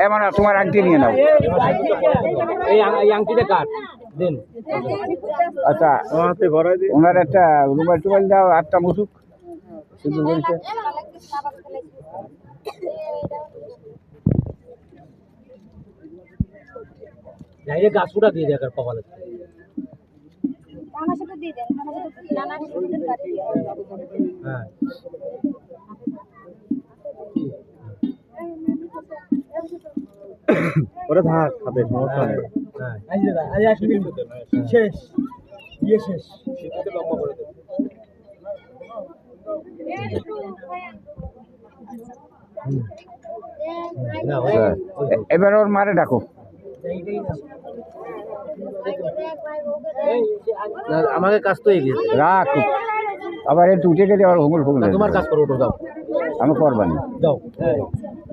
এমন তোমার আংটি নিয়ে নাও। এই আংটিটা কাট দেন। আচ্ছা ওনার একটা রুমাল টুমাল দাও, আটটা মুসুক শুধু বলছে। ডাইরেক্ট গাছুটা দিয়ে দেখার কপালে। হ্যাঁ ওরা থাক হাতে সমস্যা নেই। শেষ ইয়ে শেষ লম্বা করে দেব। এবার ওর মারে ডাকো। আমাকে কাজ তো এগিয়ে রাখ, আবার একটু উঠে গেলে আবার হুমুল ফুমুল। তোমার কাজ করো, দাও আমি করবানি দাও।